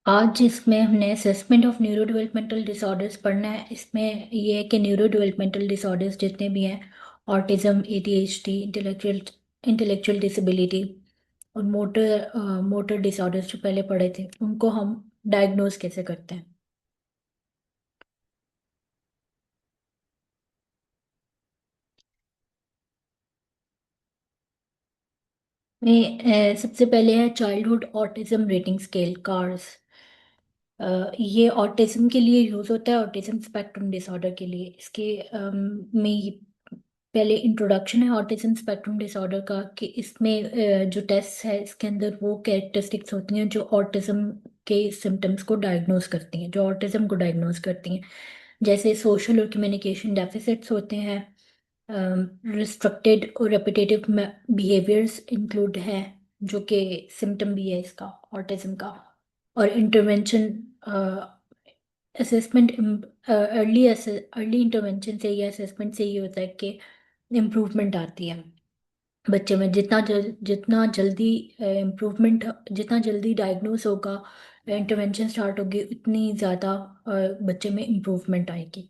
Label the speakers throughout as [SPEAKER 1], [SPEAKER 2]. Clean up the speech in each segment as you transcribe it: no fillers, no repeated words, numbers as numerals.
[SPEAKER 1] आज इसमें हमने assessment of neuro developmental disorders पढ़ना है। इसमें ये है कि न्यूरो डेवलपमेंटल डिसऑर्डर्स जितने भी हैं, autism, ADHD, intellectual intellectual disability और मोटर मोटर डिसऑर्डर्स जो पहले पढ़े थे, उनको हम डायग्नोज कैसे करते हैं। सबसे पहले है childhood autism rating scale, cars. ये ऑटिज्म के लिए यूज होता है, ऑटिज्म स्पेक्ट्रम डिसऑर्डर के लिए। इसके पहले इंट्रोडक्शन है ऑटिज्म स्पेक्ट्रम डिसऑर्डर का, कि इसमें जो टेस्ट है इसके अंदर वो कैरेक्टरिस्टिक्स होती हैं जो ऑटिज्म के सिम्टम्स को डायग्नोज करती हैं, जो ऑटिज्म को डायग्नोज करती हैं। जैसे सोशल और कम्युनिकेशन डेफिसिट्स होते हैं, रिस्ट्रिक्टेड और रेपिटेटिव बिहेवियर्स इंक्लूड है, जो कि सिम्टम भी है इसका, ऑटिज्म का। और इंटरवेंशन, असेसमेंट, अर्ली इंटरवेंशन से या असेसमेंट से ये होता है कि इम्प्रूवमेंट आती है बच्चे में। जितना जल्दी इम्प्रूवमेंट, जितना जल्दी डायग्नोस होगा, इंटरवेंशन स्टार्ट होगी, उतनी ज़्यादा बच्चे में इम्प्रूवमेंट आएगी।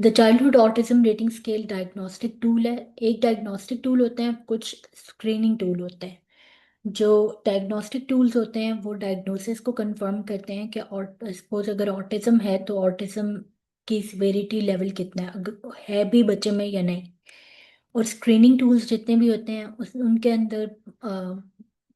[SPEAKER 1] The childhood autism rating scale diagnostic tool है। एक डायग्नोस्टिक टूल होते हैं, कुछ स्क्रीनिंग टूल होते हैं। जो डायग्नोस्टिक टूल्स होते हैं वो डायग्नोसिस को कंफर्म करते हैं कि, और सपोज अगर ऑटिज्म है तो ऑटिज्म की सिवेरिटी लेवल कितना है, अगर है भी बच्चे में या नहीं। और स्क्रीनिंग टूल्स जितने भी होते हैं उनके अंदर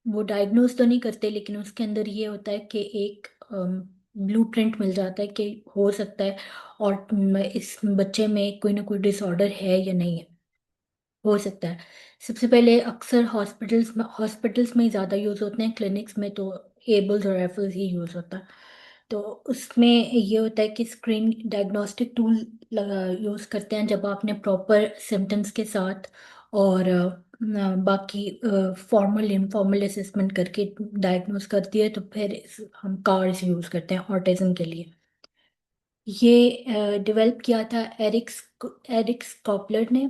[SPEAKER 1] वो डायग्नोस तो नहीं करते, लेकिन उसके अंदर ये होता है कि एक ब्लूप्रिंट मिल जाता है कि हो सकता है और इस बच्चे में कोई ना कोई डिसऑर्डर है या नहीं है, हो सकता है। सबसे पहले अक्सर हॉस्पिटल्स में ज़्यादा यूज़ होते हैं, क्लिनिक्स में तो एबल्स और एफल्स ही यूज़ होता है। तो उसमें ये होता है कि स्क्रीन डायग्नोस्टिक टूल यूज़ करते हैं जब आपने प्रॉपर सिम्टम्स के साथ और बाकी फॉर्मल इनफॉर्मल असेसमेंट करके डायग्नोस कर दिया, तो फिर हम कार्स यूज़ करते हैं ऑटिज्म के लिए। ये डेवलप किया था एरिक्स कॉपलर ने,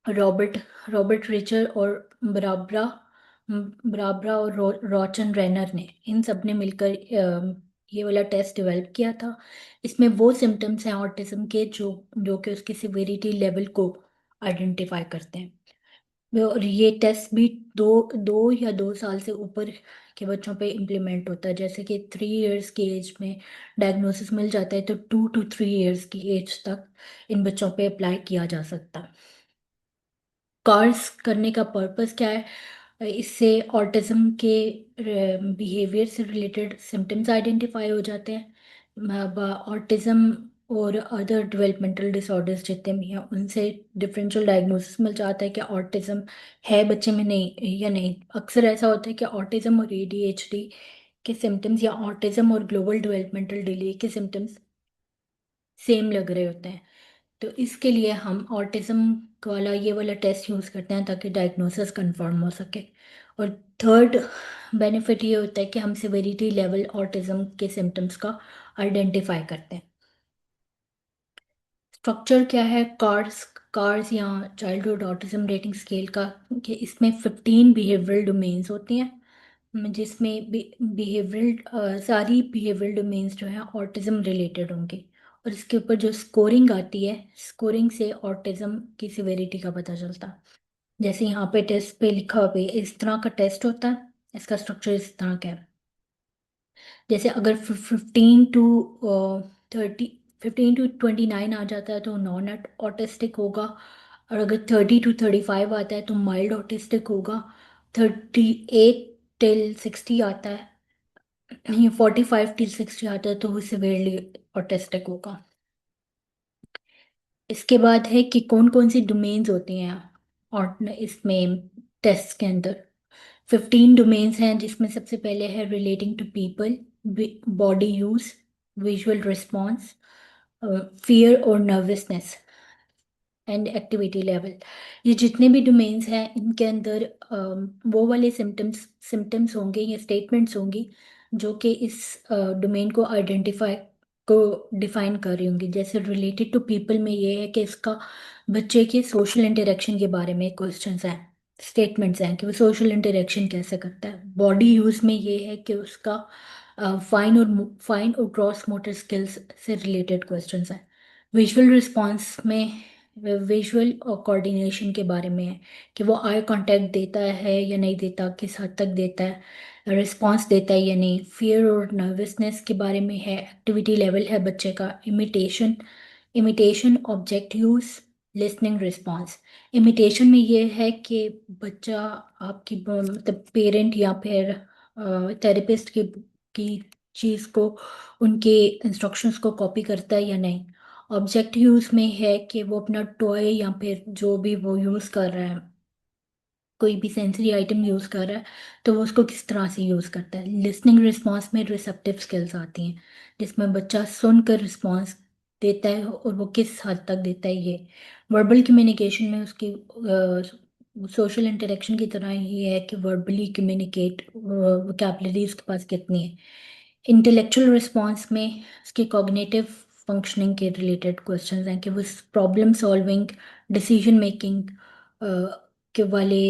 [SPEAKER 1] रॉबर्ट रॉबर्ट रिचर और बराबरा बराबरा और रॉचन रेनर ने, इन सब ने मिलकर ये वाला टेस्ट डेवलप किया था। इसमें वो सिम्टम्स हैं ऑटिज्म के जो जो कि उसकी सिविरिटी लेवल को आइडेंटिफाई करते हैं। और ये टेस्ट भी दो दो या 2 साल से ऊपर के बच्चों पे इम्प्लीमेंट होता है। जैसे कि 3 इयर्स की एज में डायग्नोसिस मिल जाता है, तो 2 to 3 इयर्स की एज तक इन बच्चों पे अप्लाई किया जा सकता है। कार्स करने का पर्पस क्या है? इससे ऑटिज्म के बिहेवियर से रिलेटेड सिम्टम्स आइडेंटिफाई हो जाते हैं। ऑटिज्म और अदर डेवलपमेंटल डिसऑर्डर्स जितने भी हैं उनसे डिफरेंशियल डायग्नोसिस मिल जाता है कि ऑटिज्म है बच्चे में नहीं या नहीं। अक्सर ऐसा होता है कि ऑटिज्म और एडीएचडी के सिम्टम्स या ऑटिज्म और ग्लोबल डेवलपमेंटल डिले के सिम्टम्स सेम लग रहे होते हैं। तो इसके लिए हम ऑटिज्म वाला ये वाला टेस्ट यूज़ करते हैं ताकि डायग्नोसिस कंफर्म हो सके। और थर्ड बेनिफिट ये होता है कि हम सिविरिटी लेवल ऑटिज्म के सिम्टम्स का आइडेंटिफाई करते हैं। स्ट्रक्चर क्या है कार्स कार्स या चाइल्डहुड ऑटिज्म रेटिंग स्केल का, कि इसमें 15 बिहेवियरल डोमेन्स होती हैं, जिसमें बिहेवियरल सारी बिहेवियरल डोमेन्स जो हैं ऑटिज्म रिलेटेड होंगे। और इसके ऊपर जो स्कोरिंग आती है, स्कोरिंग से ऑटिज्म की सिवेरिटी का पता चलता है। जैसे यहाँ पे टेस्ट पे लिखा हुआ है, इस तरह का टेस्ट होता है, इसका स्ट्रक्चर इस तरह का है। जैसे अगर 15 to 29 आ जाता है तो नॉन ऑटिस्टिक होगा। और अगर 30 to 35 आता है तो माइल्ड ऑटिस्टिक होगा। 38 till 60 आता है, ये 45 till 60 आता है तो वो सिवियरली ऑटिस्टिक होगा। इसके बाद है कि कौन कौन सी डोमेन्स होती हैं और इसमें टेस्ट के अंदर 15 डोमेन्स हैं, जिसमें सबसे पहले है relating to people, body use, visual response, fear और नर्वसनेस एंड एक्टिविटी लेवल। ये जितने भी डोमेन्स हैं इनके अंदर वो वाले सिम्टम्स होंगे या स्टेटमेंट्स होंगी जो कि इस डोमेन को आइडेंटिफाई को डिफाइन कर रही होंगी। जैसे रिलेटेड टू पीपल में ये है कि इसका बच्चे के सोशल इंटरेक्शन के बारे में क्वेश्चंस हैं। स्टेटमेंट्स हैं कि वो सोशल इंटरेक्शन कैसे करता है। बॉडी यूज में ये है कि उसका फाइन और ग्रॉस मोटर स्किल्स से रिलेटेड क्वेश्चंस हैं। विजुअल रिस्पॉन्स में विजुअल और कोऑर्डिनेशन के बारे में है कि वो आई कांटेक्ट देता है या नहीं देता, किस हद तक देता है, रिस्पॉन्स देता है या नहीं। फियर और नर्वसनेस के बारे में है, एक्टिविटी लेवल है बच्चे का। Imitation object use, listening response. Imitation में ये है कि बच्चा आपकी मतलब पेरेंट या फिर थेरेपिस्ट की चीज़ को, उनके इंस्ट्रक्शंस को कॉपी करता है या नहीं। ऑब्जेक्ट यूज में है कि वो अपना टॉय या फिर जो भी वो यूज़ कर रहा है, कोई भी सेंसरी आइटम यूज़ कर रहा है, तो वो उसको किस तरह से यूज़ करता है। लिसनिंग रिस्पॉन्स में रिसेप्टिव स्किल्स आती हैं, जिसमें बच्चा सुनकर रिस्पॉन्स देता है और वो किस हद तक देता है ये। वर्बल कम्युनिकेशन में उसकी सोशल इंटरेक्शन की तरह ये है कि वर्बली कम्युनिकेट वोकैबलरी उसके पास कितनी है। इंटेलेक्चुअल रिस्पॉन्स में उसके कॉग्निटिव फंक्शनिंग के रिलेटेड क्वेश्चंस हैं कि वो प्रॉब्लम सॉल्विंग, डिसीजन मेकिंग के वाले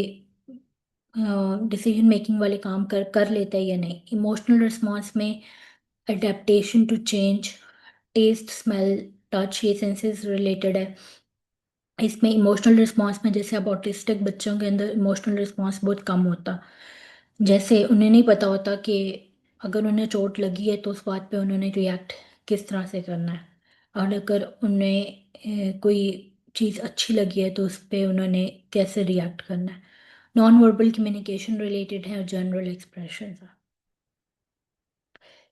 [SPEAKER 1] डिसीजन मेकिंग वाले काम कर लेता है या नहीं। इमोशनल रिस्पॉन्स में adaptation to change, taste, smell, touch, ये सेंसेस रिलेटेड है। इसमें इमोशनल रिस्पॉन्स में जैसे अब ऑटिस्टिक बच्चों के अंदर इमोशनल रिस्पॉन्स बहुत कम होता, जैसे उन्हें नहीं पता होता कि अगर उन्हें चोट लगी है तो उस बात पे उन्होंने रिएक्ट किस तरह से करना है, और अगर उन्हें कोई चीज़ अच्छी लगी है तो उस पे उन्होंने कैसे रिएक्ट करना है। नॉन वर्बल कम्युनिकेशन रिलेटेड है और जनरल एक्सप्रेशन है।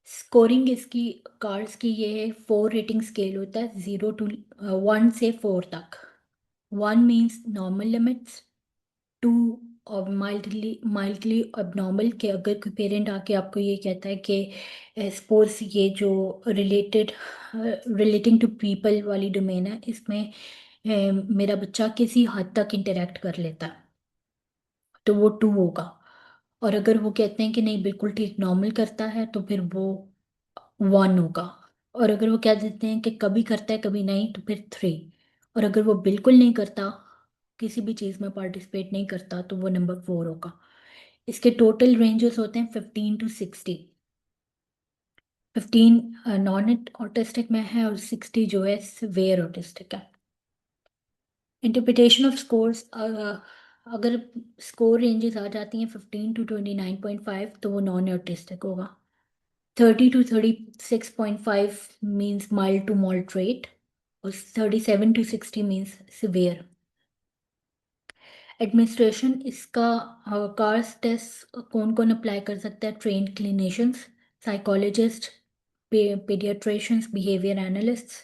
[SPEAKER 1] स्कोरिंग इसकी कार्ड्स की ये है, 4 रेटिंग स्केल होता है, 0 to 1 से 4 तक। 1 मीन्स नॉर्मल लिमिट्स, 2 और माइल्डली abnormal, कि अगर कोई पेरेंट आके आपको ये कहता है कि सपोज ये जो रिलेटिंग टू पीपल वाली डोमेन है, इसमें मेरा बच्चा किसी हद तक इंटरेक्ट कर लेता है, तो वो 2 होगा। और अगर वो कहते हैं कि नहीं बिल्कुल ठीक नॉर्मल करता है, तो फिर वो 1 होगा। और अगर वो कह देते हैं कि कभी करता है कभी नहीं, तो फिर 3। और अगर वो बिल्कुल नहीं करता, किसी भी चीज़ में पार्टिसिपेट नहीं करता, तो वो नंबर 4 होगा। इसके टोटल रेंजेस होते हैं 15 to 60। 15 नॉन ऑटिस्टिक में है और 60 जो है सिवियर ऑटिस्टिक है। इंटरप्रिटेशन ऑफ स्कोर्स, अगर स्कोर रेंजेस आ जाती हैं 15 to 29.5, तो वो नॉन ऑटिस्टिक होगा। 30 to 36.5 means mild to moderate, और 37 to 60 मीन्स सिवियर। एडमिनिस्ट्रेशन इसका कार्स टेस्ट कौन कौन अप्लाई कर सकता है? Trained clinicians, psychologist, paediatricians, behaviour analysts.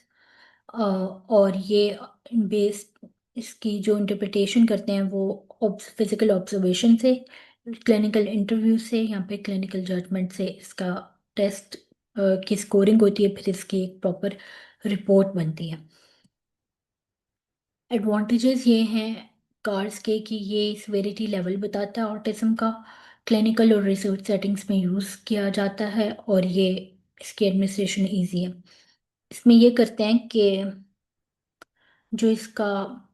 [SPEAKER 1] और ये बेस्ड इसकी जो इंटरप्रिटेशन करते हैं वो फिजिकल ऑब्जर्वेशन से, क्लिनिकल इंटरव्यू से या फिर क्लिनिकल जजमेंट से इसका टेस्ट की स्कोरिंग होती है, फिर इसकी एक प्रॉपर रिपोर्ट बनती है। एडवांटेजेस ये हैं कार्स के कि ये सिवियरिटी लेवल बताता है ऑटिज्म का, क्लिनिकल और रिसर्च सेटिंग्स में यूज़ किया जाता है, और ये इसकी एडमिनिस्ट्रेशन इजी है। इसमें ये करते हैं कि जो इसका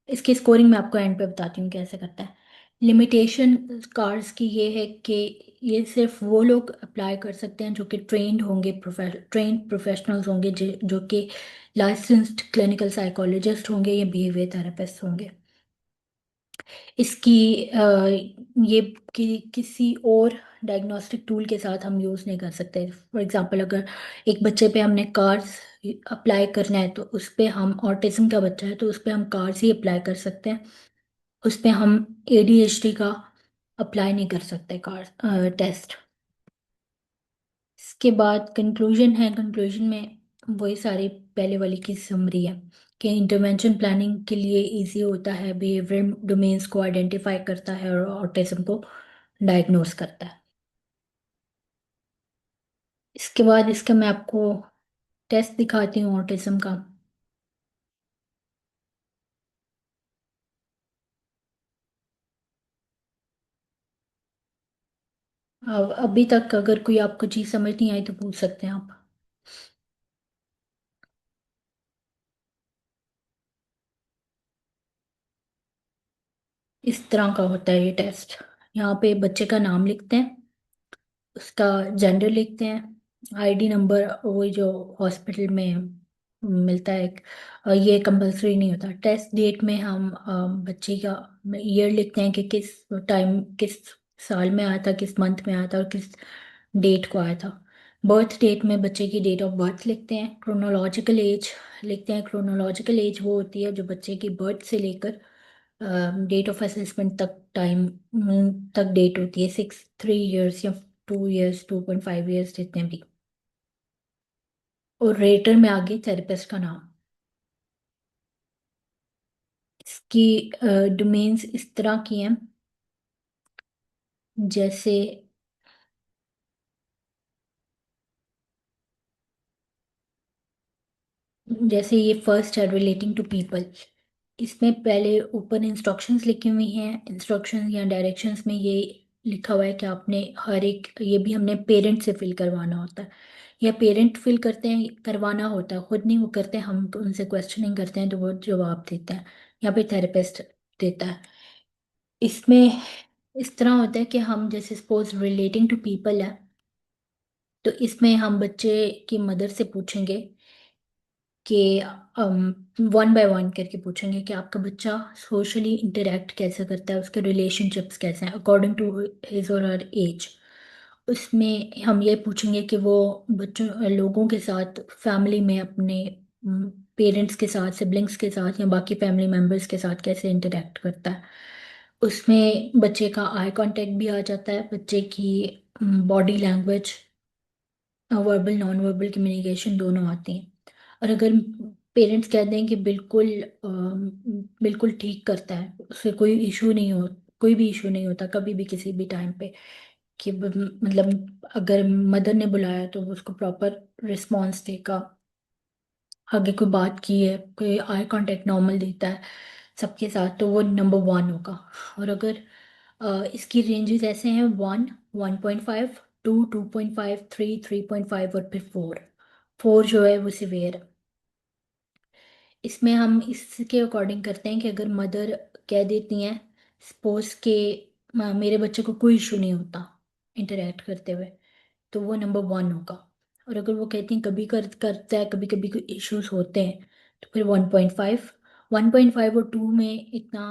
[SPEAKER 1] इसकी स्कोरिंग मैं आपको एंड पे बताती हूँ कैसे करता है। लिमिटेशन कार्स की ये है कि ये सिर्फ वो लोग अप्लाई कर सकते हैं जो कि ट्रेंड होंगे, ट्रेंड प्रोफेशनल्स होंगे, जो कि लाइसेंस्ड क्लिनिकल साइकोलॉजिस्ट होंगे या बिहेवियर थेरेपिस्ट होंगे। इसकी ये किसी और डायग्नोस्टिक टूल के साथ हम यूज़ नहीं कर सकते। फॉर एग्जांपल, अगर एक बच्चे पे हमने कार्स अप्लाई करना है, तो उस पे हम, ऑटिज्म का बच्चा है तो उस पे हम कार्स ही अप्लाई कर सकते हैं। उस पे हम एडीएचडी का अप्लाई नहीं कर सकते कार टेस्ट। इसके बाद कंक्लूजन है। कंक्लूजन में वही सारी पहले वाली की समरी है कि इंटरवेंशन प्लानिंग के लिए इजी होता है, बिहेवियर डोमेन्स को आइडेंटिफाई करता है और ऑटिज्म को डायग्नोस करता है। इसके बाद इसका मैं आपको टेस्ट दिखाती हूँ ऑटिज्म का। अभी तक अगर कोई आपको चीज़ समझ नहीं आई तो पूछ सकते हैं आप। इस तरह का होता है ये टेस्ट। यहाँ पे बच्चे का नाम लिखते हैं, उसका जेंडर लिखते हैं, आईडी नंबर वो जो हॉस्पिटल में मिलता है ये कंपलसरी नहीं होता। टेस्ट डेट में हम बच्चे का ईयर लिखते हैं कि किस टाइम, किस साल में आया था, किस मंथ में आया था और किस डेट को आया था। बर्थ डेट में बच्चे की डेट ऑफ बर्थ लिखते हैं। क्रोनोलॉजिकल एज लिखते हैं। क्रोनोलॉजिकल एज वो होती है जो बच्चे की बर्थ से लेकर डेट ऑफ असेसमेंट तक टाइम तक डेट होती है, 3 ईयर्स या 2 ईयर्स, 2.5 ईयर्स जितने भी। और रेटर में आगे थेरेपिस्ट का नाम। इसकी डोमेन्स इस तरह की हैं, जैसे जैसे ये फर्स्ट है रिलेटिंग टू पीपल। इसमें पहले ऊपर इंस्ट्रक्शंस लिखी हुई हैं। इंस्ट्रक्शंस या डायरेक्शंस में ये लिखा हुआ है कि आपने हर एक, ये भी हमने पेरेंट से फिल करवाना होता है, या पेरेंट फिल करते हैं, करवाना होता है, खुद नहीं वो करते हैं, हम तो उनसे क्वेश्चनिंग करते हैं तो वो जवाब देते हैं, या फिर थेरेपिस्ट देता है। इसमें इस तरह होता है कि हम जैसे सपोज रिलेटिंग टू पीपल है, तो इसमें हम बच्चे की मदर से पूछेंगे कि वन बाय वन करके पूछेंगे कि आपका बच्चा सोशली इंटरेक्ट कैसे करता है, उसके रिलेशनशिप्स कैसे हैं अकॉर्डिंग टू हिज और हर एज। उसमें हम ये पूछेंगे कि वो बच्चों लोगों के साथ फैमिली में अपने पेरेंट्स के साथ, सिबलिंग्स के साथ या बाकी फैमिली मेम्बर्स के साथ कैसे इंटरेक्ट करता है। उसमें बच्चे का आई कांटेक्ट भी आ जाता है, बच्चे की body language, verbal non verbal communication दोनों आती हैं। और अगर पेरेंट्स कहते हैं कि बिल्कुल ठीक करता है, उससे कोई इशू नहीं हो, कोई भी इशू नहीं होता कभी भी किसी भी टाइम पे, कि मतलब अगर मदर ने बुलाया तो वो उसको प्रॉपर रिस्पॉन्स देगा, आगे कोई बात की है, कोई आई कांटेक्ट नॉर्मल देता है सबके साथ, तो वो नंबर वन होगा। और अगर इसकी रेंजेस ऐसे हैं: 1, 1.5, 2, 2.5, 3, 3.5 और फिर 4 जो है वो सिवियर। इसमें हम इसके अकॉर्डिंग करते हैं कि अगर मदर कह देती हैं सपोज के मेरे बच्चे को कोई इशू नहीं होता इंटरेक्ट करते हुए, तो वो नंबर वन होगा। और अगर वो कहती हैं कभी करता है, कभी कभी कोई इश्यूज होते हैं, तो फिर 1.5। 1.5 और 2 में इतना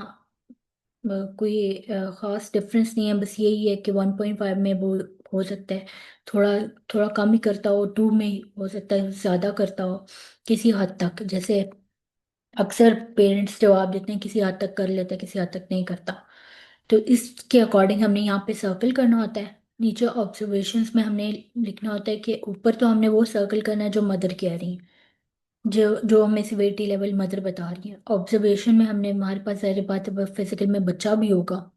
[SPEAKER 1] कोई ख़ास डिफरेंस नहीं है, बस यही है कि 1.5 में वो हो सकता है थोड़ा थोड़ा कम ही करता हो, 2 में हो सकता है ज़्यादा करता हो किसी हद तक। जैसे अक्सर पेरेंट्स जवाब देते हैं किसी हद तक कर लेता है, किसी हद तक नहीं करता। तो इसके अकॉर्डिंग हमने यहाँ पे सर्कल करना होता है। नीचे ऑब्जर्वेशंस में हमने लिखना होता है कि ऊपर तो हमने वो सर्कल करना है जो मदर कह रही है, जो जो हमें सिवियरिटी लेवल मदर बता रही है। ऑब्जर्वेशन में हमने, हमारे पास ज़ाहिर बात है फिजिकल में बच्चा भी होगा,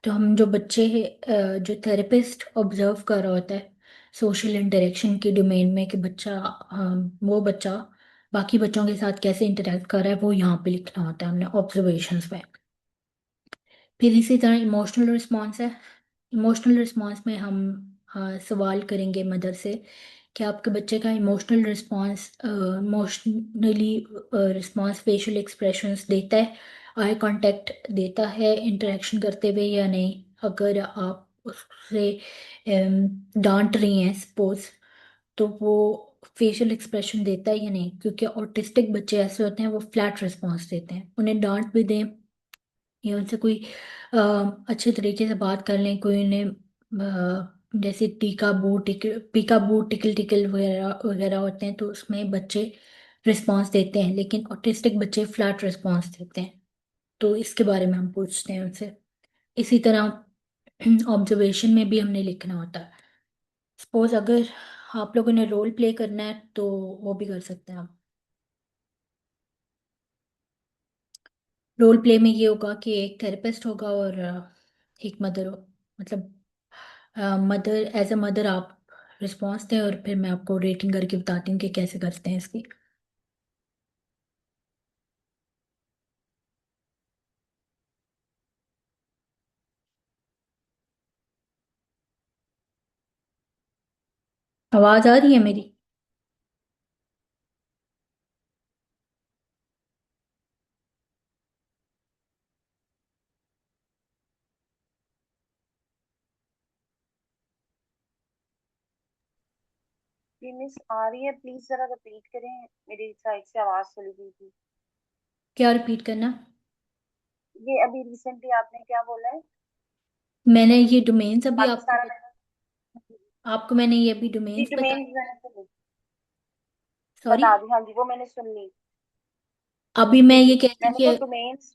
[SPEAKER 1] तो हम जो बच्चे जो थेरेपिस्ट ऑब्जर्व कर रहा होता है सोशल इंटरेक्शन के डोमेन में, कि बच्चा वो बच्चा बाकी बच्चों के साथ कैसे इंटरेक्ट कर रहा है, वो यहाँ पे लिखना होता है हमने ऑब्जर्वेशंस में। फिर इसी तरह इमोशनल रिस्पॉन्स है। इमोशनल रिस्पॉन्स में हम सवाल करेंगे मदर से कि आपके बच्चे का emotional response, emotionally response facial expressions देता है, आई कांटेक्ट देता है इंटरेक्शन करते हुए या नहीं। अगर आप उससे डांट रही हैं सपोज, तो वो फेशियल एक्सप्रेशन देता है या नहीं, क्योंकि ऑटिस्टिक बच्चे ऐसे होते हैं वो फ्लैट रिस्पॉन्स देते हैं। उन्हें डांट भी दें या उनसे कोई अच्छे तरीके से बात कर लें, कोई उन्हें जैसे पीका बू टिकल टिकल वगैरह वगैरह होते हैं, तो उसमें बच्चे रिस्पांस देते हैं, लेकिन ऑटिस्टिक बच्चे फ्लैट रिस्पांस देते हैं। तो इसके बारे में हम पूछते हैं उनसे। इसी तरह ऑब्जर्वेशन में भी हमने लिखना होता है। सपोज अगर आप लोगों ने रोल प्ले करना है तो वो भी कर सकते हैं आप। रोल प्ले में ये होगा कि एक थेरेपिस्ट होगा और एक मदर हो, मतलब मदर, एज अ मदर आप रिस्पॉन्स दें और फिर मैं आपको रेटिंग करके बताती हूँ कि कैसे करते हैं इसकी। आवाज़ आ रही है मेरी?
[SPEAKER 2] ये मिस आ रही है, प्लीज जरा रिपीट करें। मेरी साइड से आवाज चली गई थी।
[SPEAKER 1] क्या रिपीट करना?
[SPEAKER 2] ये अभी रिसेंटली आपने क्या बोला है?
[SPEAKER 1] मैंने ये डोमेन्स अभी
[SPEAKER 2] बाकी सारा मैंने,
[SPEAKER 1] आपको मैंने ये अभी
[SPEAKER 2] जी
[SPEAKER 1] डोमेन्स
[SPEAKER 2] डोमेन
[SPEAKER 1] बताए।
[SPEAKER 2] मैंने सुनी,
[SPEAKER 1] सॉरी।
[SPEAKER 2] बता दी, हाँ जी वो मैंने सुन ली।
[SPEAKER 1] अभी मैं
[SPEAKER 2] जी
[SPEAKER 1] ये
[SPEAKER 2] जी,
[SPEAKER 1] कह रही थी
[SPEAKER 2] मैंने
[SPEAKER 1] कि
[SPEAKER 2] तो डोमेन्स,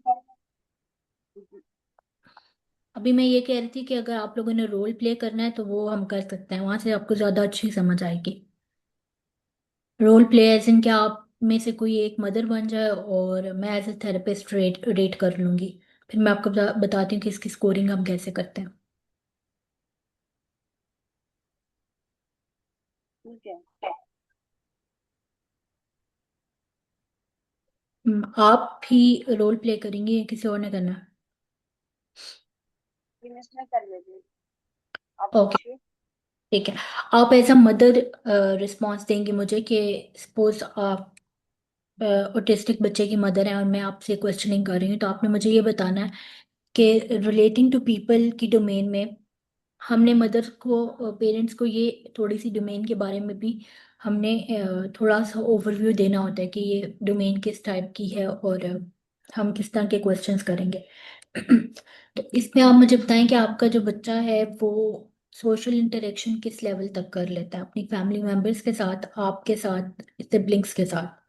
[SPEAKER 1] अभी मैं ये कह रही थी कि अगर आप लोगों ने रोल प्ले करना है तो वो हम कर सकते हैं, वहां से आपको ज्यादा अच्छी समझ आएगी। रोल प्ले एज इन क्या, आप में से कोई एक मदर बन जाए और मैं as a therapist rate rate कर लूंगी। फिर मैं आपको बताती हूँ कि इसकी स्कोरिंग हम कैसे करते हैं।
[SPEAKER 2] ठीक है।
[SPEAKER 1] आप ही रोल प्ले करेंगे या किसी और ने करना है?
[SPEAKER 2] फिनिश में कर लेती, आप
[SPEAKER 1] ओके,
[SPEAKER 2] पूछिए।
[SPEAKER 1] ठीक है। आप एज अ मदर रिस्पॉन्स देंगे मुझे कि सपोज आप ऑटिस्टिक बच्चे की मदर हैं और मैं आपसे क्वेश्चनिंग कर रही हूँ, तो आपने मुझे ये बताना है कि रिलेटिंग टू पीपल की डोमेन में हमने मदर को, पेरेंट्स को ये थोड़ी सी डोमेन के बारे में भी हमने थोड़ा सा ओवरव्यू देना होता है कि ये डोमेन किस टाइप की है और हम किस तरह के क्वेश्चंस करेंगे। तो इसमें आप मुझे बताएं कि आपका जो बच्चा है वो सोशल इंटरेक्शन किस लेवल तक कर लेता है अपनी फैमिली मेंबर्स के साथ, आपके साथ, सिबलिंग्स के साथ।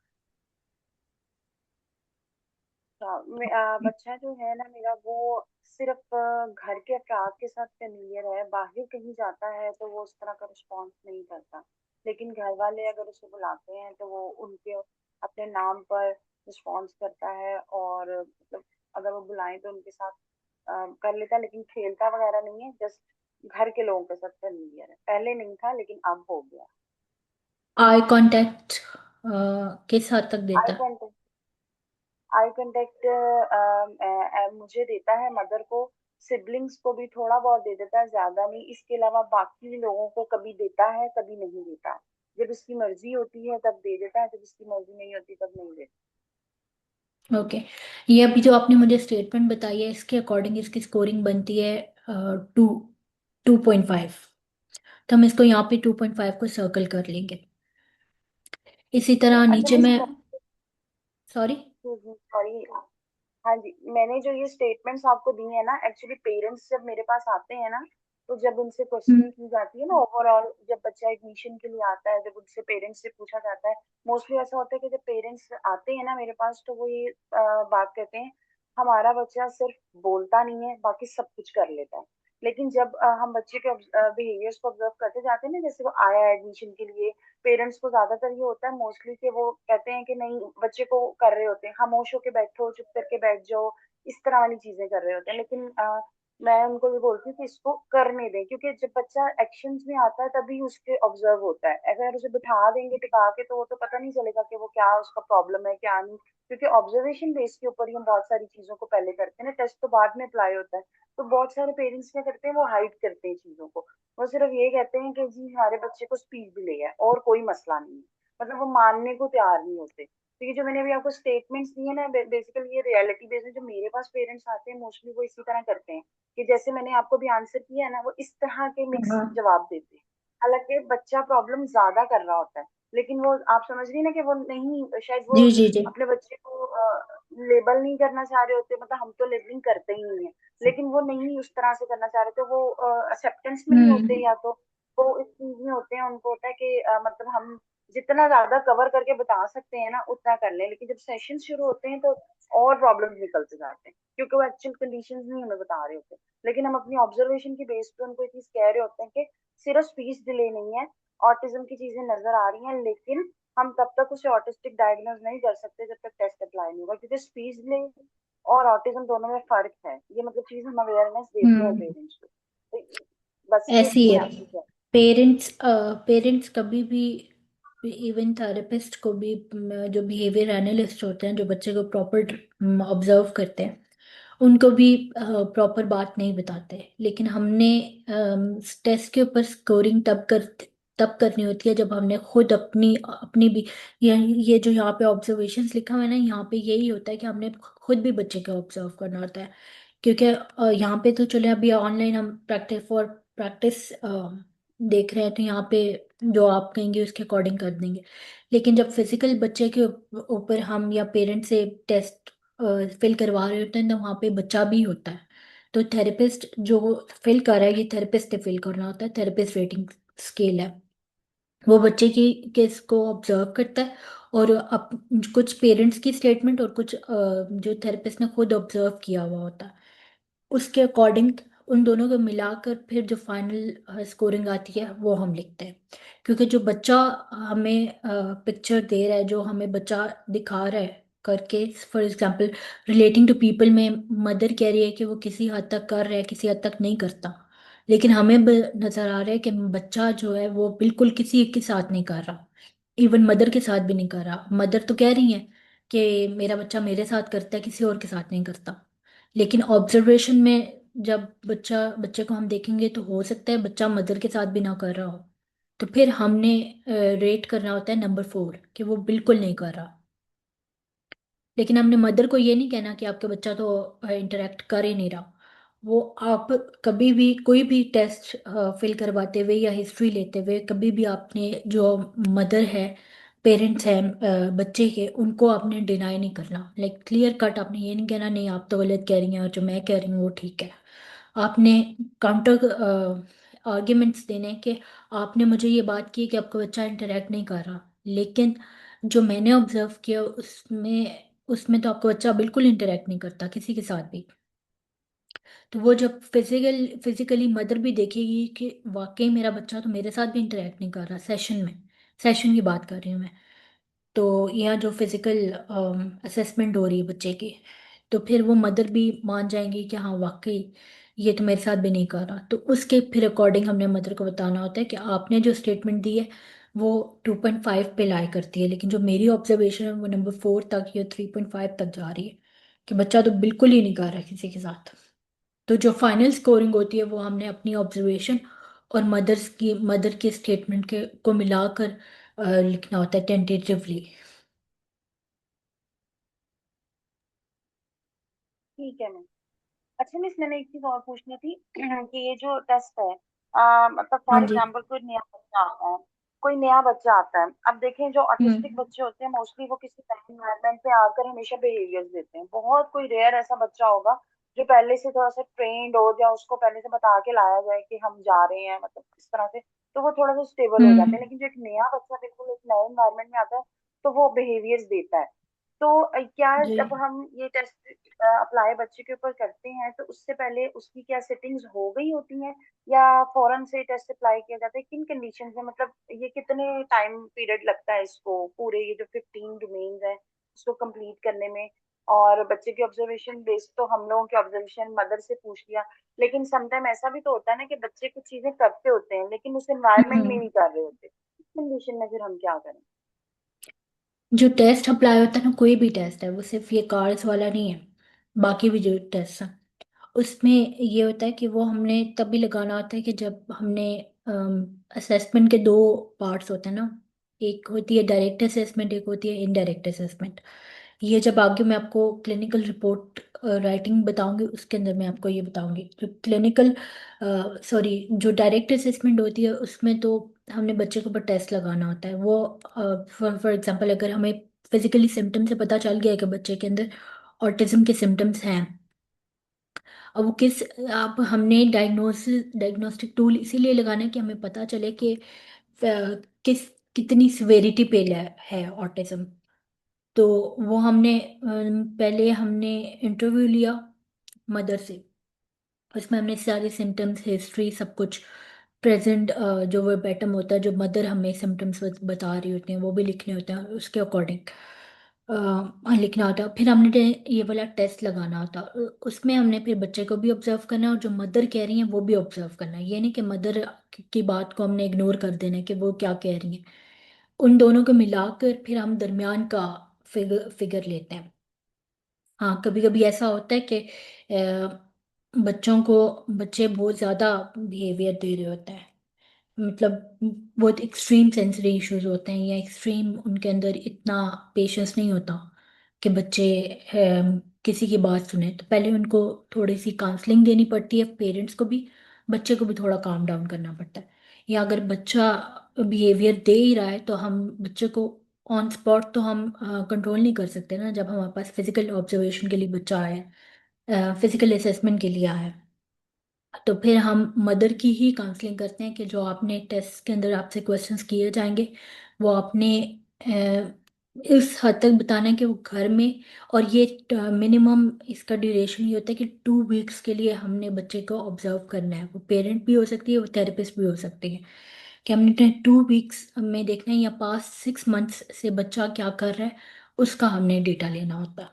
[SPEAKER 2] बच्चा जो है ना मेरा, वो सिर्फ घर के अफराद के साथ फेमिलियर है। बाहर कहीं जाता है तो वो उस तरह का रिस्पॉन्स नहीं करता। लेकिन घर वाले अगर उसे बुलाते हैं तो वो उनके अपने नाम पर रिस्पॉन्स करता है। और मतलब अगर वो बुलाएं तो उनके साथ कर लेता है, लेकिन खेलता वगैरह नहीं है। जस्ट घर के लोगों के साथ फेमिलियर है। पहले नहीं था लेकिन अब हो गया।
[SPEAKER 1] आई कांटेक्ट किस हद तक
[SPEAKER 2] आई
[SPEAKER 1] देता है?
[SPEAKER 2] कांटेक्ट, आई कांटेक्ट मुझे देता है, मदर को, सिबलिंग्स को भी थोड़ा बहुत दे देता है, ज्यादा नहीं। इसके अलावा बाकी लोगों को कभी देता है कभी नहीं देता। जब इसकी मर्जी होती है तब दे देता है, जब इसकी मर्जी नहीं होती तब नहीं देता।
[SPEAKER 1] ओके। ये अभी जो आपने मुझे स्टेटमेंट बताई है इसके अकॉर्डिंग इसकी स्कोरिंग बनती है 2, 2.5। तो हम इसको यहाँ पे 2.5 को सर्कल कर लेंगे। इसी तरह
[SPEAKER 2] अच्छा
[SPEAKER 1] नीचे
[SPEAKER 2] मिस,
[SPEAKER 1] में। सॉरी।
[SPEAKER 2] सॉरी। हाँ जी, मैंने जो ये स्टेटमेंट्स आपको दी है ना, एक्चुअली पेरेंट्स जब मेरे पास आते हैं ना, तो जब उनसे क्वेश्चनिंग की जाती है ना ओवरऑल, जब बच्चा एडमिशन के लिए आता है, जब उनसे पेरेंट्स से पूछा जाता है, मोस्टली ऐसा होता है कि जब पेरेंट्स आते हैं ना मेरे पास तो वो ये बात कहते हैं, हमारा बच्चा सिर्फ बोलता नहीं है, बाकी सब कुछ कर लेता है। लेकिन जब हम बच्चे के बिहेवियर्स को ऑब्जर्व करते जाते हैं ना, जैसे वो आया एडमिशन के लिए, पेरेंट्स को ज्यादातर ये होता है मोस्टली कि वो कहते हैं कि नहीं, बच्चे को कर रहे होते हैं, खामोश होके बैठो, चुप करके बैठ जाओ, इस तरह वाली चीजें कर रहे होते हैं। लेकिन मैं उनको ये बोलती हूँ कि इसको करने दें, क्योंकि जब बच्चा एक्शंस में आता है तभी उसके ऑब्जर्व होता है। अगर उसे बिठा देंगे टिका के तो वो तो पता नहीं चलेगा कि वो क्या उसका प्रॉब्लम है क्या नहीं। क्योंकि ऑब्जर्वेशन बेस के ऊपर ही हम बहुत सारी चीजों को पहले करते हैं ना, टेस्ट तो बाद में अप्लाई होता है। तो बहुत सारे पेरेंट्स क्या करते हैं, वो हाइड करते हैं चीजों को। वो सिर्फ ये कहते हैं कि जी हमारे बच्चे को स्पीच डिले है और कोई मसला नहीं है। मतलब वो मानने को तैयार नहीं होते। तो ये जो मैंने अभी आपको स्टेटमेंट्स दिए ना, बेसिकली ये रियलिटी बेस्ड है। जो मेरे पास पेरेंट्स आते हैं मोस्टली वो इसी तरह करते हैं कि जैसे मैंने आपको भी आंसर किया है ना, वो इस तरह के मिक्स
[SPEAKER 1] हाँ।
[SPEAKER 2] जवाब देते हैं। हालांकि बच्चा प्रॉब्लम ज्यादा कर रहा होता है, लेकिन वो आप समझ रही ना कि वो नहीं, शायद वो
[SPEAKER 1] जी जी जी।
[SPEAKER 2] अपने बच्चे को लेबल नहीं करना चाह रहे होते। मतलब हम तो लेबलिंग करते ही नहीं है, लेकिन वो नहीं उस तरह से करना चाह रहे, तो वो एक्सेप्टेंस में नहीं होते,
[SPEAKER 1] हम्म।
[SPEAKER 2] या तो वो इस चीज में होते हैं। उनको होता है कि मतलब हम जितना ज्यादा कवर करके बता सकते हैं ना उतना कर लें। लेकिन जब सेशन शुरू होते हैं तो और प्रॉब्लम्स निकलते जाते हैं, क्योंकि वो एक्चुअल कंडीशंस नहीं हमें बता रहे होते। लेकिन हम अपनी ऑब्जर्वेशन की बेस पे उनको ये चीज कह रहे होते हैं कि सिर्फ स्पीच डिले नहीं है, ऑटिज्म की चीजें नजर आ रही हैं, लेकिन हम तब तक उसे ऑटिस्टिक डायग्नोज नहीं कर सकते जब तक टेस्ट अप्लाई नहीं होगा। क्योंकि स्पीच डिले और ऑटिज्म दोनों में फर्क है। ये मतलब चीज हम अवेयरनेस देते हैं
[SPEAKER 1] हम्म।
[SPEAKER 2] पेरेंट्स को। तो बस ये
[SPEAKER 1] ऐसी
[SPEAKER 2] मैं
[SPEAKER 1] है।
[SPEAKER 2] आपसे कह
[SPEAKER 1] पेरेंट्स पेरेंट्स कभी भी, इवन थेरेपिस्ट को भी, जो बिहेवियर एनालिस्ट होते हैं जो बच्चे को प्रॉपर ऑब्जर्व करते हैं उनको भी प्रॉपर बात नहीं बताते। लेकिन हमने टेस्ट के ऊपर स्कोरिंग तब करनी होती है जब हमने खुद अपनी अपनी भी, ये जो यहाँ पे ऑब्जर्वेशंस लिखा हुआ है ना, यहाँ पे यही होता है कि हमने खुद भी बच्चे को ऑब्जर्व करना होता है। क्योंकि यहाँ पे तो चले अभी ऑनलाइन हम प्रैक्टिस देख रहे हैं तो यहाँ पे जो आप कहेंगे उसके अकॉर्डिंग कर देंगे। लेकिन जब फिजिकल बच्चे के ऊपर हम या पेरेंट से टेस्ट फिल करवा रहे होते हैं तो वहाँ पे बच्चा भी होता है। तो थेरेपिस्ट जो फिल कर रहा है, ये थेरेपिस्ट ने फिल करना होता है, थेरेपिस्ट रेटिंग स्केल है। वो बच्चे की केस को ऑब्जर्व करता है, और अब कुछ पेरेंट्स की स्टेटमेंट और कुछ जो थेरेपिस्ट ने खुद ऑब्जर्व किया हुआ होता है, उसके अकॉर्डिंग उन दोनों को मिलाकर फिर जो फाइनल स्कोरिंग आती है वो हम लिखते हैं। क्योंकि जो बच्चा हमें पिक्चर दे रहा है, जो हमें बच्चा दिखा रहा है करके, for example relating to people में मदर कह रही है कि वो किसी हद तक कर रहा है, किसी हद तक नहीं करता, लेकिन हमें नजर आ रहा है कि बच्चा जो है वो बिल्कुल किसी एक के साथ नहीं कर रहा, इवन मदर के साथ भी नहीं कर रहा। मदर तो कह रही है कि मेरा बच्चा मेरे साथ करता है, किसी और के साथ नहीं करता, लेकिन ऑब्जर्वेशन में जब बच्चे को हम देखेंगे तो हो सकता है बच्चा मदर के साथ भी ना कर रहा हो। तो फिर हमने रेट करना होता है नंबर 4 कि वो बिल्कुल नहीं कर रहा। लेकिन हमने मदर को ये नहीं कहना कि आपका बच्चा तो इंटरेक्ट कर ही नहीं रहा। वो आप कभी भी कोई भी टेस्ट फिल करवाते हुए या हिस्ट्री लेते हुए कभी भी आपने जो मदर है, पेरेंट्स हैं बच्चे के, उनको आपने डिनाई नहीं करना। लाइक क्लियर कट आपने ये नहीं कहना नहीं आप तो गलत कह रही हैं और जो मैं कह रही हूँ वो ठीक है। आपने काउंटर आर्ग्यूमेंट्स देने कि आपने मुझे ये बात की कि आपका बच्चा इंटरेक्ट नहीं कर रहा, लेकिन जो मैंने ऑब्जर्व किया उसमें उसमें तो आपका बच्चा बिल्कुल इंटरेक्ट नहीं करता किसी के साथ भी। तो वो जब फिजिकली मदर भी देखेगी कि वाकई मेरा बच्चा तो मेरे साथ भी इंटरेक्ट नहीं कर रहा सेशन में, सेशन की बात कर रही हूँ मैं, तो यहाँ जो फिजिकल असेसमेंट हो रही है बच्चे की, तो फिर वो मदर भी मान जाएंगी कि हाँ वाकई ये तो मेरे साथ भी नहीं कर रहा। तो उसके फिर अकॉर्डिंग हमने मदर को बताना होता है कि आपने जो स्टेटमेंट दी है वो 2.5 पे लाई करती है, लेकिन जो मेरी ऑब्जर्वेशन है वो नंबर 4 तक या 3.5 तक जा रही है, कि बच्चा तो बिल्कुल ही नहीं कर रहा किसी के साथ। तो जो फाइनल स्कोरिंग होती है वो हमने अपनी ऑब्जर्वेशन और मदर के स्टेटमेंट के को मिलाकर लिखना होता है टेंटेटिवली।
[SPEAKER 2] ठीक है मैम। अच्छा मिस, मैंने एक चीज और पूछनी थी कि ये जो टेस्ट है, मतलब
[SPEAKER 1] हाँ
[SPEAKER 2] फॉर
[SPEAKER 1] जी।
[SPEAKER 2] एग्जांपल कोई नया बच्चा आता है, कोई नया बच्चा आता है, अब देखें जो ऑटिस्टिक
[SPEAKER 1] हम्म।
[SPEAKER 2] बच्चे होते हैं मोस्टली वो किसी नए एनवायरनमेंट में आकर हमेशा बिहेवियर्स देते हैं। बहुत कोई रेयर ऐसा बच्चा होगा जो पहले से थोड़ा सा ट्रेंड हो, या उसको पहले से बता के लाया जाए कि हम जा रहे हैं, मतलब इस तरह से, तो वो थोड़ा सा स्टेबल हो जाते हैं।
[SPEAKER 1] हम्म।
[SPEAKER 2] लेकिन जो एक नया बच्चा बिल्कुल एक नए एनवायरनमेंट में आता है तो वो बिहेवियर्स देता है। तो क्या
[SPEAKER 1] जी।
[SPEAKER 2] जब हम ये टेस्ट अप्लाई बच्चे के ऊपर करते हैं तो उससे पहले उसकी क्या सेटिंग्स हो गई होती हैं, या फौरन से टेस्ट अप्लाई किया जाता है? किन कंडीशंस में, मतलब ये कितने टाइम पीरियड लगता है इसको पूरे ये जो 15 डोमेन्स हैं उसको कंप्लीट करने में? और बच्चे की ऑब्जर्वेशन बेस्ड तो हम लोगों की ऑब्जर्वेशन मदर से पूछ लिया, लेकिन समटाइम ऐसा भी तो होता है ना कि बच्चे कुछ चीजें करते होते हैं लेकिन उस एनवायरनमेंट में
[SPEAKER 1] हम्म।
[SPEAKER 2] नहीं कर रहे होते, इस कंडीशन में फिर हम क्या करें?
[SPEAKER 1] जो टेस्ट अप्लाई होता है ना, कोई भी टेस्ट है, वो सिर्फ ये कार्ड्स वाला नहीं है, बाकी भी जो टेस्ट है उसमें ये होता है कि वो हमने तभी लगाना होता है कि जब हमने असेसमेंट के 2 पार्ट्स होते हैं ना, एक होती है डायरेक्ट असेसमेंट, एक होती है इनडायरेक्ट असेसमेंट। ये जब आगे मैं आपको क्लिनिकल रिपोर्ट राइटिंग बताऊंगी उसके अंदर मैं आपको ये बताऊंगी। जो क्लिनिकल सॉरी जो डायरेक्ट असेसमेंट होती है उसमें तो हमने बच्चे के ऊपर टेस्ट लगाना होता है। वो फॉर एग्जांपल अगर हमें फिजिकली सिम्टम से पता चल गया है कि बच्चे के अंदर ऑटिज्म के सिम्टम्स हैं, अब वो किस आप हमने डायग्नोस्टिक टूल इसीलिए लगाना है कि हमें पता चले कि किस कितनी सिवेरिटी पे है ऑटिज्म। तो वो हमने पहले हमने इंटरव्यू लिया मदर से, उसमें हमने सारे सिम्टम्स हिस्ट्री सब कुछ प्रेजेंट जो वर्बेटम होता है, जो मदर हमें सिम्टम्स बता रही होती हैं वो भी लिखने होते हैं, उसके अकॉर्डिंग लिखना होता है। फिर हमने ये वाला टेस्ट लगाना होता है, उसमें हमने फिर बच्चे को भी ऑब्जर्व करना है और जो मदर कह रही हैं वो भी ऑब्जर्व करना है। ये नहीं कि मदर की बात को हमने इग्नोर कर देना है कि वो क्या कह रही हैं। उन दोनों को मिलाकर फिर हम दरमियान का फिगर फिगर लेते हैं। हाँ, कभी कभी ऐसा होता है कि बच्चे बहुत ज़्यादा बिहेवियर दे रहे होते हैं, मतलब बहुत एक्सट्रीम सेंसरी इश्यूज होते हैं, या एक्सट्रीम उनके अंदर इतना पेशेंस नहीं होता कि बच्चे किसी की बात सुने। तो पहले उनको थोड़ी सी काउंसलिंग देनी पड़ती है, पेरेंट्स को भी, बच्चे को भी थोड़ा काम डाउन करना पड़ता है। या अगर बच्चा बिहेवियर दे ही रहा है तो हम बच्चे को ऑन स्पॉट तो हम कंट्रोल नहीं कर सकते ना, जब हमारे पास फिजिकल ऑब्जर्वेशन के लिए बच्चा आया, फिजिकल असेसमेंट के लिए आया है। तो फिर हम मदर की ही काउंसलिंग करते हैं कि जो आपने टेस्ट के अंदर आपसे क्वेश्चंस किए जाएंगे वो आपने इस हद तक बताना है कि वो घर में, और ये मिनिमम इसका ड्यूरेशन ये होता है कि 2 वीक्स के लिए हमने बच्चे को ऑब्जर्व करना है। वो पेरेंट भी हो सकती है, वो थेरेपिस्ट भी हो सकती है, कि हमने 2 वीक्स में देखना है या पास्ट 6 मंथ्स से बच्चा क्या कर रहा है, उसका हमने डेटा लेना होता है।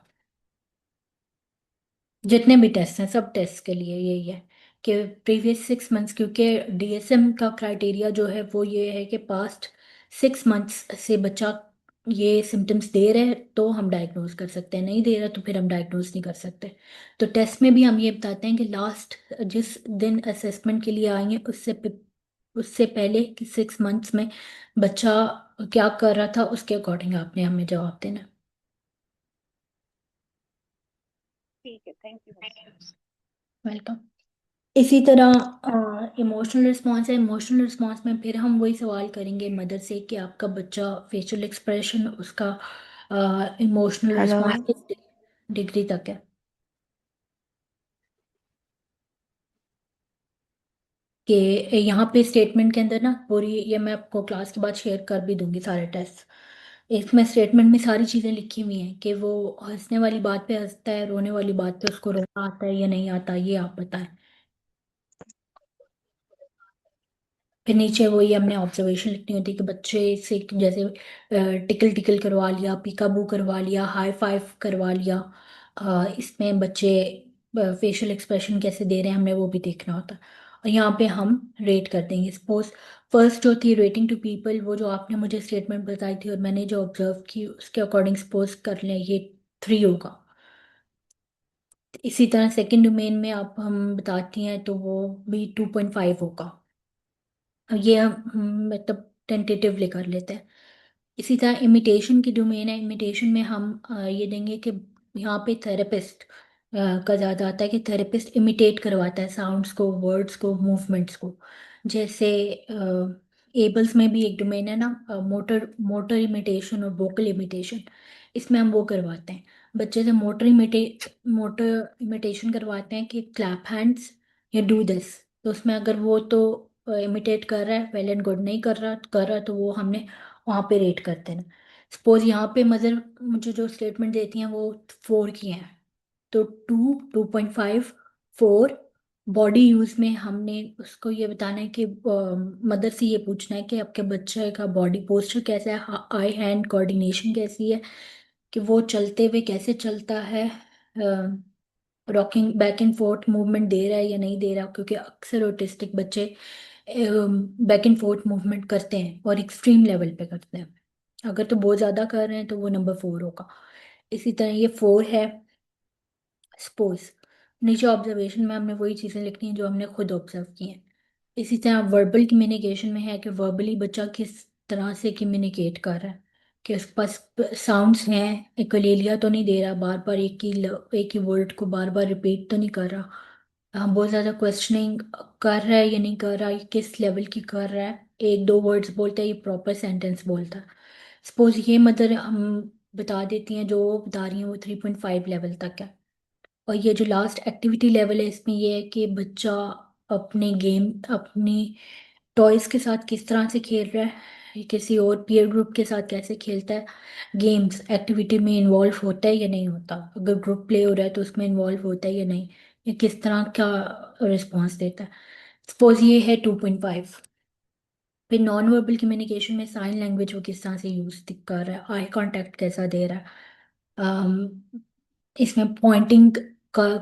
[SPEAKER 1] जितने भी टेस्ट हैं सब टेस्ट के लिए यही है कि प्रीवियस 6 मंथ्स, क्योंकि डीएसएम का क्राइटेरिया जो है वो ये है कि पास्ट 6 मंथ्स से बच्चा ये सिम्टम्स दे रहा है तो हम डायग्नोज कर सकते हैं, नहीं दे रहा तो फिर हम डायग्नोज नहीं कर सकते। तो टेस्ट में भी हम ये बताते हैं कि लास्ट जिस दिन असेसमेंट के लिए आएंगे उससे पहले कि 6 मंथ्स में बच्चा क्या कर रहा था, उसके अकॉर्डिंग आपने हमें जवाब देना।
[SPEAKER 2] ठीक है, थैंक यू मैम।
[SPEAKER 1] वेलकम। इसी तरह इमोशनल रिस्पॉन्स है। इमोशनल रिस्पॉन्स में फिर हम वही सवाल करेंगे मदर से कि आपका बच्चा फेशियल एक्सप्रेशन उसका इमोशनल
[SPEAKER 3] हेलो।
[SPEAKER 1] रिस्पॉन्स किस डिग्री तक है। कि यहाँ पे स्टेटमेंट के अंदर ना पूरी, ये मैं आपको क्लास के बाद शेयर कर भी दूंगी सारे टेस्ट। इसमें स्टेटमेंट में सारी चीज़ें लिखी हुई हैं कि वो हंसने वाली बात पे हंसता है, रोने वाली बात पे उसको रोना आता है या नहीं आता, ये आप बताएं। फिर नीचे वही हमने ऑब्जर्वेशन लिखनी होती है कि बच्चे से जैसे टिकल टिकल करवा लिया, पीकाबू करवा लिया, हाई फाइव करवा लिया, इसमें बच्चे फेशियल एक्सप्रेशन कैसे दे रहे हैं हमने वो भी देखना होता है। और यहाँ पे हम रेट कर देंगे। सपोज फर्स्ट जो थी रेटिंग टू पीपल, वो जो आपने मुझे स्टेटमेंट बताई थी और मैंने जो ऑब्जर्व की उसके अकॉर्डिंग सपोज कर लें ये 3 होगा। इसी तरह सेकंड डोमेन में आप हम बताती हैं तो वो भी 2.5 होगा। अब ये हम मतलब टेंटेटिवली कर लेते हैं। इसी तरह इमिटेशन की डोमेन है। इमिटेशन में हम ये देंगे कि यहाँ पे थेरेपिस्ट का ज़्यादा आता है कि थेरेपिस्ट इमिटेट करवाता है साउंड्स को, वर्ड्स को, मूवमेंट्स को। जैसे एबल्स में भी एक डोमेन है ना, मोटर मोटर इमिटेशन और वोकल इमिटेशन। इसमें हम वो करवाते हैं बच्चे से मोटर इमिटेशन करवाते हैं कि क्लैप हैंड्स या डू दिस। तो उसमें अगर वो तो इमिटेट कर रहा है वेल एंड गुड, नहीं कर रहा तो वो हमने वहाँ पे रेट करते हैं। सपोज यहाँ पे मदर मुझे जो स्टेटमेंट देती हैं वो 4 की हैं, तो 2.5, 4। बॉडी यूज में हमने उसको ये बताना है कि मदर से ये पूछना है कि आपके बच्चे का बॉडी पोस्चर कैसा है, आई हैंड कोऑर्डिनेशन कैसी है, कि वो चलते हुए कैसे चलता है, rocking back and forth movement दे रहा है या नहीं दे रहा, क्योंकि अक्सर ऑटिस्टिक बच्चे बैक एंड फोर्थ मूवमेंट करते हैं और एक्सट्रीम लेवल पे करते हैं। अगर तो बहुत ज़्यादा कर रहे हैं तो वो नंबर 4 होगा। इसी तरह ये 4 है। सपोज नीचे ऑब्जर्वेशन में हमने वही चीज़ें लिखनी है जो हमने खुद ऑब्जर्व की हैं। इसी तरह वर्बल कम्युनिकेशन में है कि वर्बली बच्चा किस तरह से कम्युनिकेट कर रहा है, कि उसके पास साउंड्स हैं, इकोलेलिया तो नहीं दे रहा, बार बार एक ही वर्ड को बार बार रिपीट तो नहीं कर रहा, हम बहुत ज़्यादा क्वेश्चनिंग कर रहा है या नहीं कर रहा, ये किस लेवल की कर रहा है, एक दो वर्ड्स बोलता है, ये प्रॉपर सेंटेंस बोलता है। सपोज ये मदर हम बता देती हैं, जो बता रही हैं वो 3.5 लेवल तक है। और ये जो लास्ट एक्टिविटी लेवल है इसमें ये है कि बच्चा अपने गेम अपनी टॉयज के साथ किस तरह से खेल रहा है, किसी और पीयर ग्रुप के साथ कैसे खेलता है, गेम्स एक्टिविटी में इन्वॉल्व होता है या नहीं होता, अगर ग्रुप प्ले हो रहा है तो उसमें इन्वॉल्व होता है या नहीं, या किस तरह का रिस्पॉन्स देता है। सपोज ये है 2.5। फिर नॉन वर्बल कम्युनिकेशन में साइन लैंग्वेज वो किस तरह से यूज कर रहा है, आई कांटेक्ट कैसा दे रहा है, इसमें पॉइंटिंग कर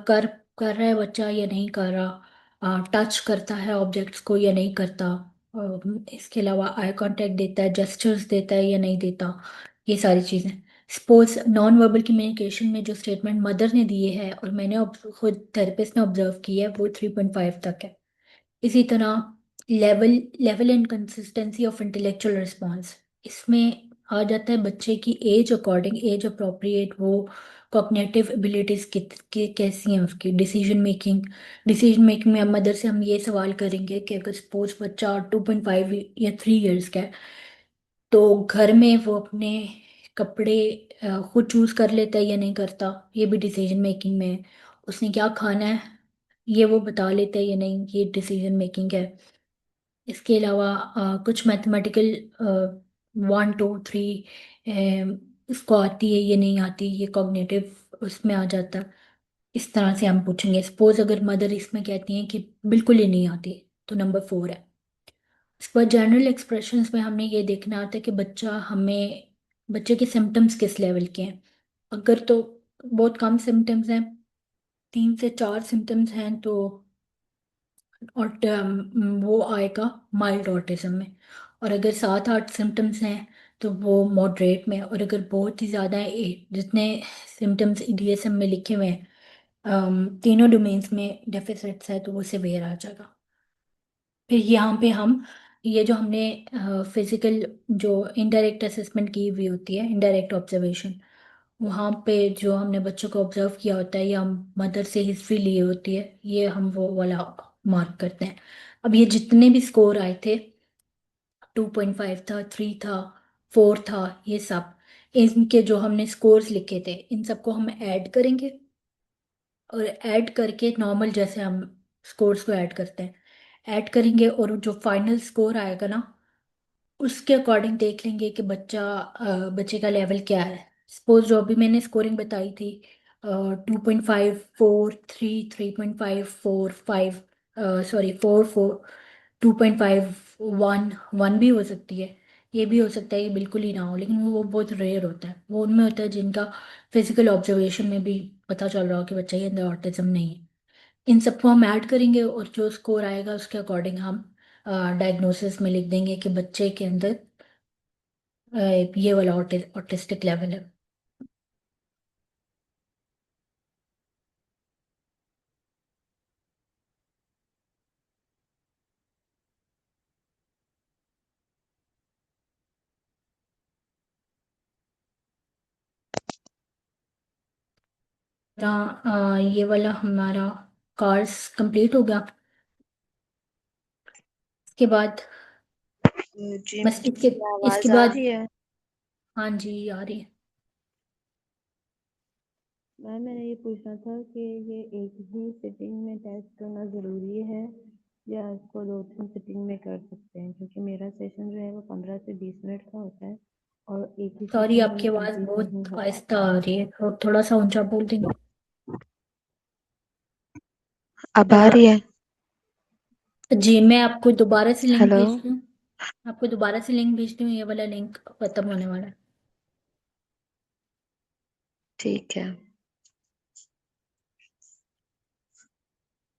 [SPEAKER 1] कर रहा है बच्चा या नहीं कर रहा, टच करता है ऑब्जेक्ट्स को या नहीं करता, इसके अलावा आई कांटेक्ट देता है, जेस्चर्स देता है या नहीं देता, ये सारी चीज़ें। सपोज नॉन वर्बल कम्युनिकेशन में जो स्टेटमेंट मदर ने दिए है और मैंने खुद थेरेपिस्ट ने ऑब्जर्व की है वो 3.5 तक है। इसी तरह level level and consistency of intellectual response, इसमें आ जाता है बच्चे की एज अकॉर्डिंग, एज अप्रोप्रिएट वो कॉग्निटिव एबिलिटीज कैसी हैं उसकी, डिसीजन मेकिंग में अब मदर से हम ये सवाल करेंगे कि अगर सपोज बच्चा 2.5 या 3 इयर्स का है, तो घर में वो अपने कपड़े खुद चूज कर लेता है या नहीं करता, ये भी डिसीजन मेकिंग में है। उसने क्या खाना है ये वो बता लेता है या नहीं, ये डिसीजन मेकिंग है। इसके अलावा कुछ मैथमेटिकल 1 2 3 इसको आती है ये नहीं आती, ये कॉग्निटिव उसमें आ जाता है। इस तरह से हम पूछेंगे। सपोज अगर मदर इसमें कहती हैं कि बिल्कुल ही नहीं आती, तो नंबर 4 है। इस पर जनरल एक्सप्रेशंस में हमने ये देखना होता है कि बच्चे के सिम्टम्स किस लेवल के हैं। अगर तो बहुत कम सिम्टम्स हैं, 3 से 4 सिम्टम्स हैं, तो और वो आएगा माइल्ड ऑटिज्म में। और अगर 7 8 सिम्टम्स हैं तो वो मॉडरेट में। और अगर बहुत ही ज़्यादा है, जितने सिम्टम्स ईडीएसएम में लिखे हुए हैं, तीनों डोमेन्स में डेफिसिट्स है, तो वो सिवियर आ जाएगा। फिर यहाँ पे हम ये जो हमने फिजिकल जो इनडायरेक्ट असेसमेंट की हुई होती है, इनडायरेक्ट ऑब्जर्वेशन, वहाँ पे जो हमने बच्चों को ऑब्जर्व किया होता है या हम मदर से हिस्ट्री ली होती है, ये हम वो वाला मार्क करते हैं। अब ये जितने भी स्कोर आए थे, 2.5 था, 3 था, 4 था, ये सब, इनके जो हमने स्कोर्स लिखे थे, इन सबको हम ऐड करेंगे। और ऐड करके नॉर्मल जैसे हम स्कोर्स को ऐड करते हैं, ऐड करेंगे, और जो फाइनल स्कोर आएगा ना, उसके अकॉर्डिंग देख लेंगे कि बच्चे का लेवल क्या है। सपोज जो अभी मैंने स्कोरिंग बताई थी, 2.5 4 3 3.5 4 5, सॉरी 4 4, 2.5 1 1 भी हो सकती है। ये भी हो सकता है ये बिल्कुल ही ना हो, लेकिन वो बहुत रेयर होता है। वो उनमें होता है जिनका फिजिकल ऑब्जर्वेशन में भी पता चल रहा हो कि बच्चा ये अंदर ऑटिज्म नहीं है। इन सबको हम ऐड करेंगे और जो स्कोर आएगा उसके अकॉर्डिंग हम डायग्नोसिस में लिख देंगे कि बच्चे के अंदर ये वाला ऑटिस्टिक लेवल है। ये वाला हमारा कार्स कंप्लीट हो गया। इसके बाद
[SPEAKER 3] जी
[SPEAKER 1] बस इसके
[SPEAKER 3] मेरी
[SPEAKER 1] इसके
[SPEAKER 3] आवाज आ
[SPEAKER 1] बाद
[SPEAKER 3] रही है।
[SPEAKER 1] हाँ जी आ रही है।
[SPEAKER 3] मैम मैंने ये पूछना था कि ये एक ही सिटिंग में टेस्ट करना ज़रूरी है या इसको 2 3 सिटिंग में कर सकते हैं, क्योंकि मेरा सेशन जो है वो 15 से 20 मिनट का होता है और एक ही
[SPEAKER 1] सॉरी
[SPEAKER 3] सिटिंग में
[SPEAKER 1] आपकी
[SPEAKER 3] मैं
[SPEAKER 1] आवाज़
[SPEAKER 3] कंप्लीट नहीं
[SPEAKER 1] बहुत
[SPEAKER 3] हो
[SPEAKER 1] आहिस्ता
[SPEAKER 3] पाता।
[SPEAKER 1] आ रही है, और थोड़ा सा ऊंचा बोल देंगे।
[SPEAKER 3] अब आ रही है?
[SPEAKER 1] जी मैं आपको दोबारा से लिंक
[SPEAKER 3] हेलो।
[SPEAKER 1] भेजती हूँ। आपको दोबारा से लिंक भेजती हूँ, ये वाला लिंक खत्म होने वाला है।
[SPEAKER 3] ठीक है।